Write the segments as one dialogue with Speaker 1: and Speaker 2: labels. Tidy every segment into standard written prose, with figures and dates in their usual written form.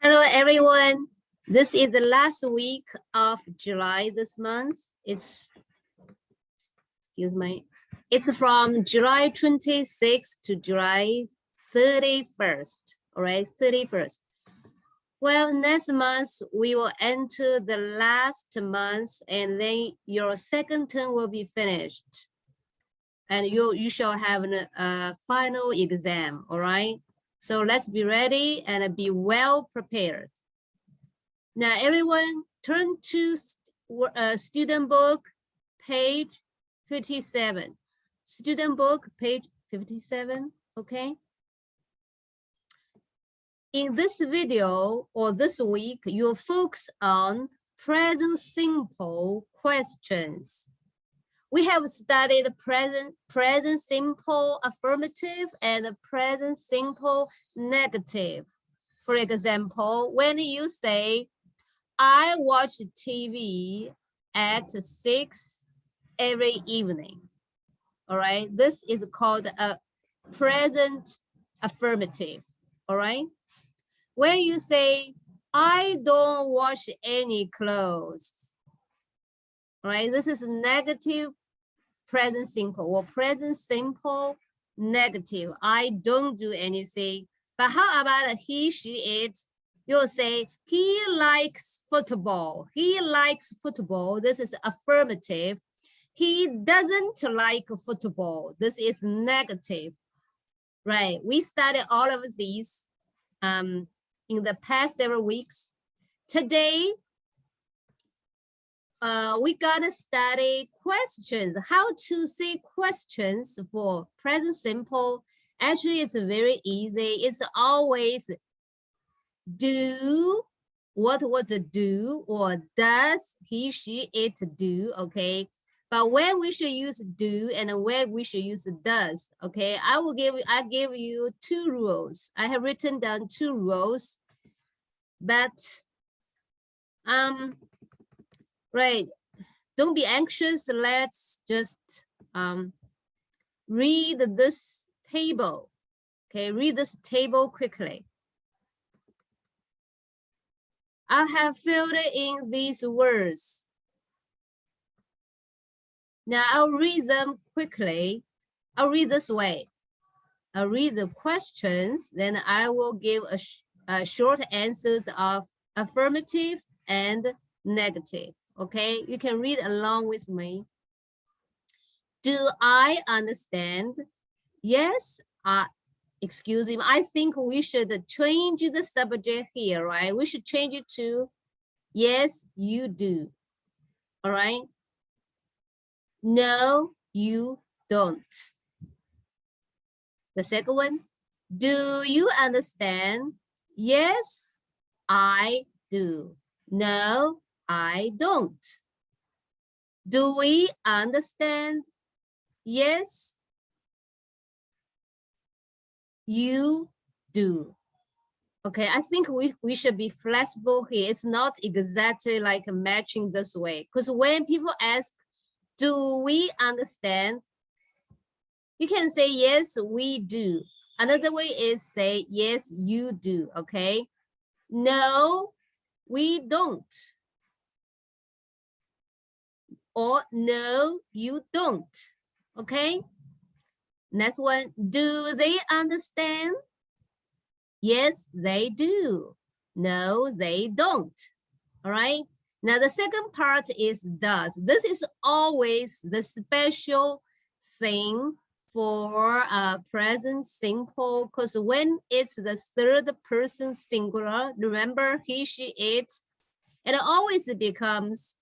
Speaker 1: Hello, everyone. This is the last week of July this month. It's from July 26th to July 31st. All right, 31st. Well, next month we will enter the last month, and then your second term will be finished, and you shall have a final exam. All right. So let's be ready and be well prepared. Now, everyone, turn to student book, page 57. Student book, page 57, okay? In this video or this week, you'll focus on present simple questions. We have studied present simple affirmative and present simple negative. For example, when you say, I watch TV at 6 every evening. All right, this is called a present affirmative. All right, when you say, I don't wash any clothes. All right, this is negative present simple or present simple negative. I don't do anything. But how about he, she, it? You'll say, he likes football. He likes football. This is affirmative. He doesn't like football. This is negative, right? We studied all of these in the past several weeks. Today, we gotta study questions, how to say questions for present simple. Actually, it's very easy. It's always do, what would do, or does he, she, it do, okay? But when we should use do and when we should use does, okay? I give you two rules. I have written down two rules, but right, don't be anxious. Let's just read this table, okay? Read this table quickly. I have filled in these words. Now I'll read them quickly. I'll read this way. I'll read the questions, then I will give a short answers of affirmative and negative. Okay, you can read along with me. Do I understand? Yes, excuse me, I think we should change the subject here, right? We should change it to, yes, you do. All right. No, you don't. The second one, do you understand? Yes, I do. No, I don't. Do we understand? Yes, you do. Okay, I think we should be flexible here. It's not exactly like matching this way. Because when people ask, do we understand? You can say, yes, we do. Another way is say, yes, you do, okay? No, we don't. Or no, you don't, okay? Next one, do they understand? Yes, they do. No, they don't. All right. Now the second part is does. This is always the special thing for present simple, because when it's the third person singular, remember he, she, it always becomes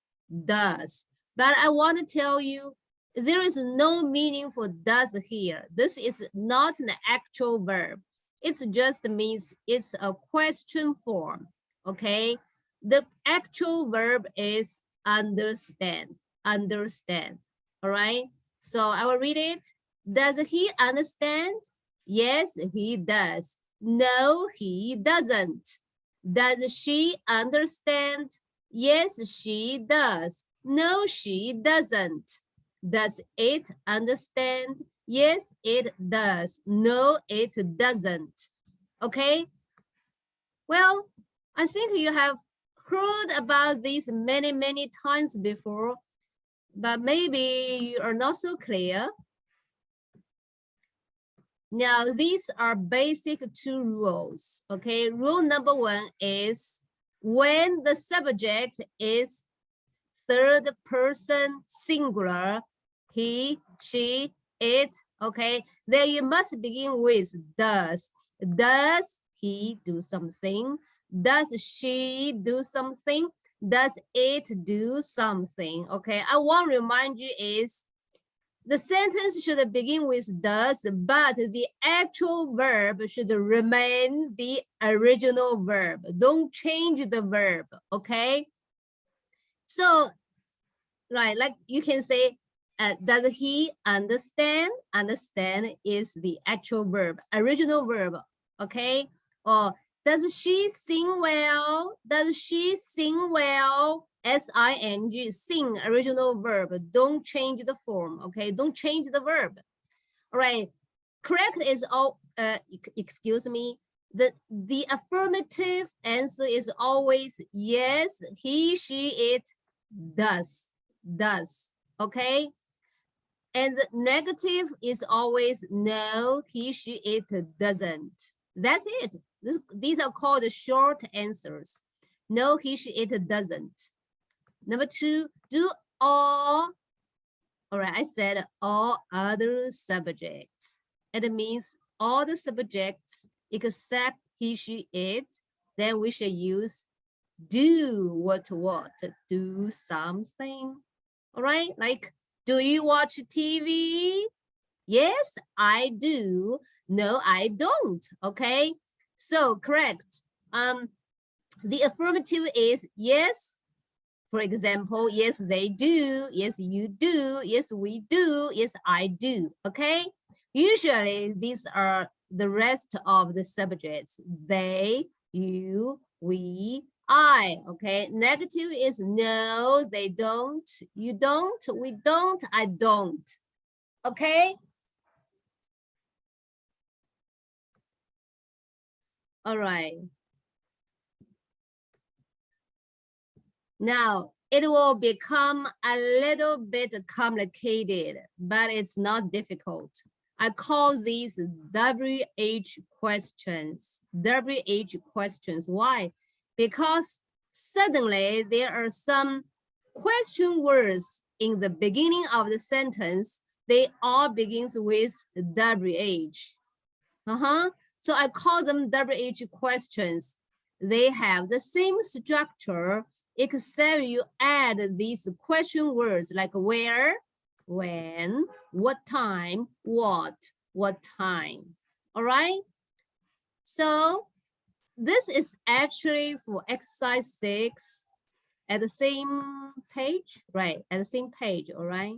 Speaker 1: does. But I want to tell you, there is no meaning for does here. This is not an actual verb. It just means it's a question form, okay? The actual verb is understand, understand, all right? So I will read it. Does he understand? Yes, he does. No, he doesn't. Does she understand? Yes, she does. No, she doesn't. Does it understand? Yes, it does. No, it doesn't. Okay? Well, I think you have heard about this many, many times before, but maybe you are not so clear. Now, these are basic 2 rules, okay? Rule number 1 is when the subject is 3rd person singular, he, she, it, okay? Then you must begin with does. Does he do something? Does she do something? Does it do something? Okay, I want to remind you is the sentence should begin with does, but the actual verb should remain the original verb. Don't change the verb, okay? So, right, like you can say, does he understand? Understand is the actual verb, original verb, okay? Or does she sing well? Does she sing well? S-I-N-G, sing, original verb. Don't change the form, okay? Don't change the verb. All right, correct is all, excuse me, the affirmative answer is always yes, he, she, it does, okay? And the negative is always no, he, she, it doesn't. That's it. These are called short answers. No, he, she, it doesn't. Number 2, do all right, I said all other subjects. It means all the subjects except he, she, it. Then we should use do what, do something. All right, like, do you watch TV? Yes, I do. No, I don't. Okay, so correct. The affirmative is yes. For example, yes, they do. Yes, you do. Yes, we do. Yes, I do. Okay. Usually these are the rest of the subjects. They, you, we, I. Okay. Negative is no, they don't. You don't. We don't. I don't. Okay. All right. Now, it will become a little bit complicated, but it's not difficult. I call these WH questions. WH questions. Why? Because suddenly there are some question words in the beginning of the sentence. They all begins with WH. So I call them WH questions. They have the same structure, except you add these question words like where, when, what time, what time. All right. So this is actually for exercise 6 at the same page, right? At the same page, all right.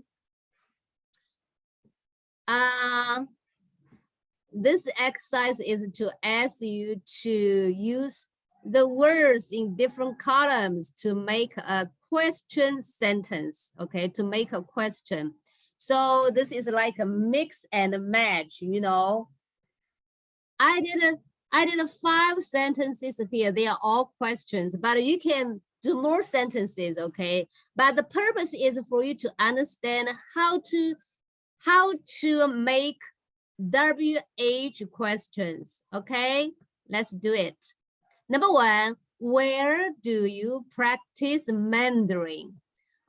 Speaker 1: This exercise is to ask you to use the words in different columns to make a question sentence, okay, to make a question. So this is like a mix and a match, you know. I did 5 sentences here. They are all questions, but you can do more sentences, okay? But the purpose is for you to understand how to make WH questions, okay? Let's do it. Number 1, where do you practice Mandarin?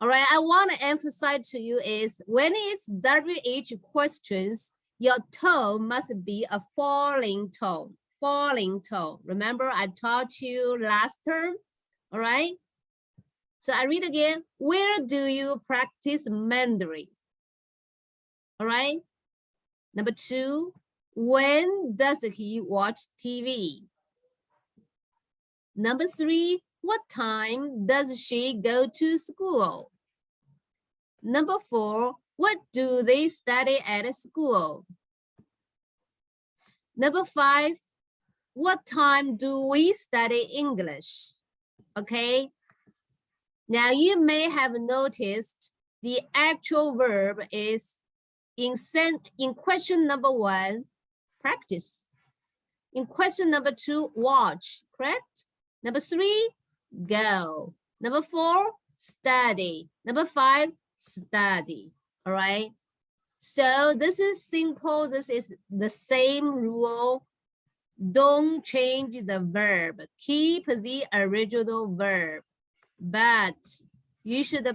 Speaker 1: All right, I want to emphasize to you is when it's WH questions, your tone must be a falling tone, Remember, I taught you last term, all right? So I read again, where do you practice Mandarin? All right? Number 2, when does he watch TV? Number 3, what time does she go to school? Number 4, what do they study at school? Number 5, what time do we study English? Okay. Now you may have noticed the actual verb is in question number 1, practice. In question number 2, watch, correct? Number 3, go. Number 4, study. Number 5, study. All right. So this is simple. This is the same rule. Don't change the verb. Keep the original verb. But you should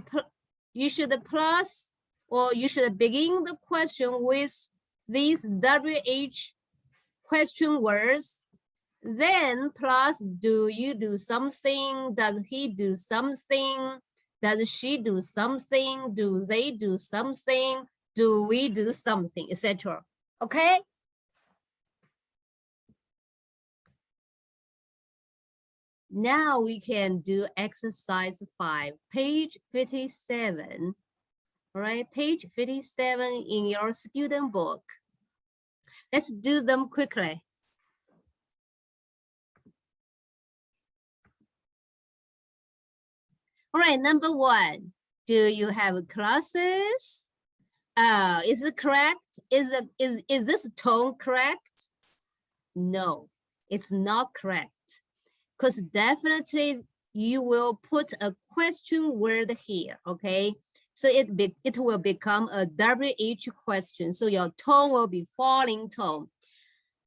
Speaker 1: plus, or you should begin the question with these WH question words. Then plus, do you do something? Does he do something? Does she do something? Do they do something? Do we do something, etc. Okay? Now we can do exercise 5, page 57. All right, page 57 in your student book. Let's do them quickly. All right, number 1, do you have classes? Is it correct? Is this tone correct? No, it's not correct. Because definitely you will put a question word here, okay? So it will become a WH question. So your tone will be falling tone.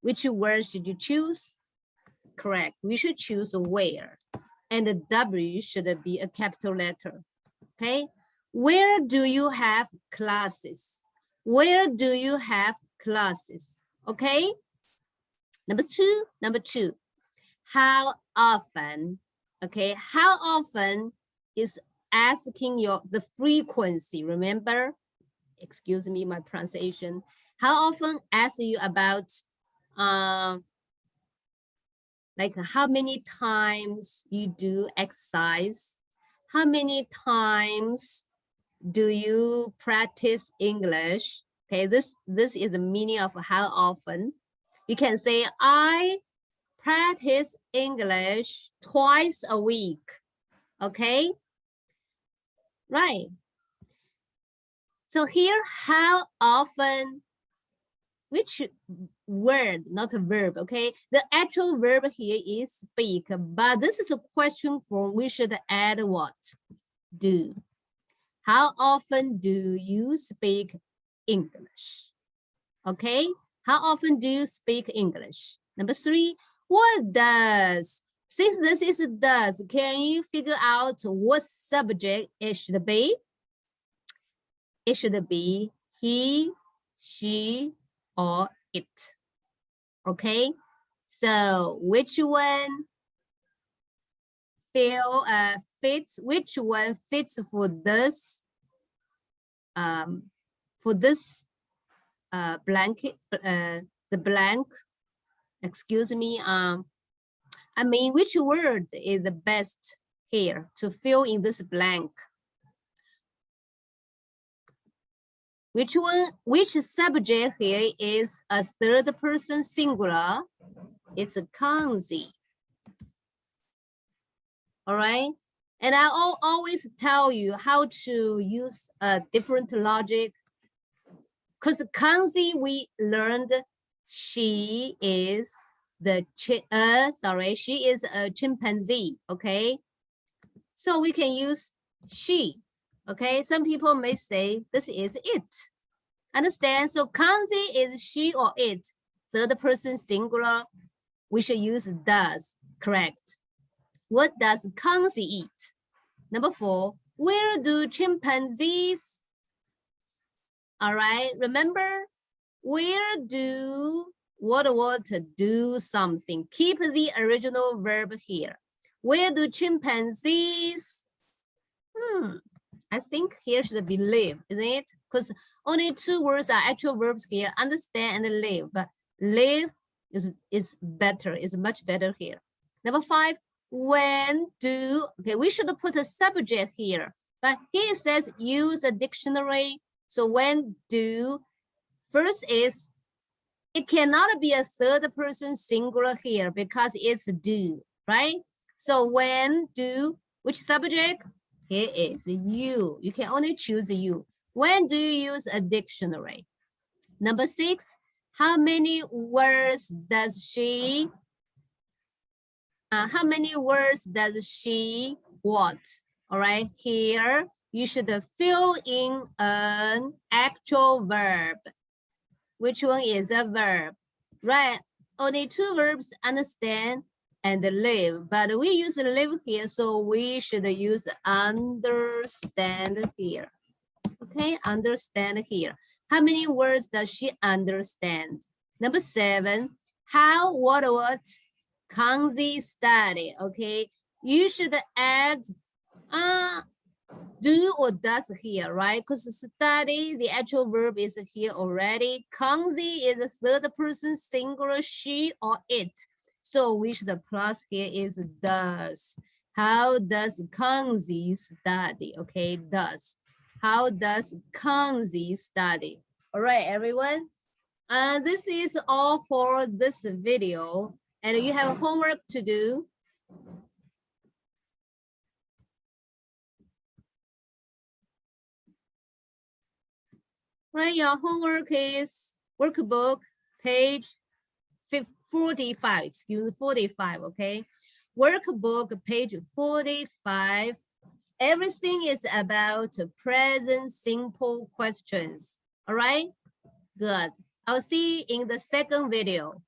Speaker 1: Which word should you choose? Correct. We should choose where. And the W should be a capital letter. Okay. Where do you have classes? Where do you have classes? Okay. Number two. How often? Okay. How often is asking the frequency, remember? Excuse me, my pronunciation. How often ask you about like how many times you do exercise? How many times do you practice English? Okay, this is the meaning of how often. You can say, I practice English twice a week. Okay, right. So here, how often, which word, not a verb, okay? The actual verb here is speak, but this is a question form. We should add what? Do. How often do you speak English? Okay, how often do you speak English? Number 3, what does? Since this is does, can you figure out what subject it should be? It should be he, she, or it. Okay, so which one fits? Which one fits for this? Blanket, the blank. Excuse me. I mean, which word is the best here to fill in this blank? Which one? Which subject here is a third person singular? It's a kanji. All right. And I always tell you how to use a different logic. Because kanji we learned she is she is a chimpanzee. Okay. So we can use she. Okay. Some people may say this is it. Understand? So kanji is she or it. Third person singular. We should use does. Correct. What does kanji eat? Number 4, where do chimpanzees? All right, remember, where do, what do something. Keep the original verb here. Where do chimpanzees? I think here should be live, isn't it? Because only 2 words are actual verbs here, understand and live. But live is better, is much better here. Number 5, when do, okay, we should put a subject here. But here it says use a dictionary. So when do, first is, it cannot be a third person singular here because it's do, right? So when do, which subject? Here is you. You can only choose you. When do you use a dictionary? Number 6, how many words does she How many words does she want? All right, here you should fill in an actual verb. Which one is a verb? Right, only two verbs, understand and live, but we use live here, so we should use understand here. Okay, understand here. How many words does she understand? Number 7, how, what, Kanzi study, okay? You should add do or does here, right? Because study, the actual verb is here already. Kanzi is a third person singular, she or it. So we should plus here is does. How does Kanzi study? Okay, does. How does Kanzi study? All right, everyone. This is all for this video. And you have homework to do. Right, your homework is workbook, page 45, excuse me, 45, okay? Workbook, page 45. Everything is about present simple questions, all right? Good. I'll see you in the second video.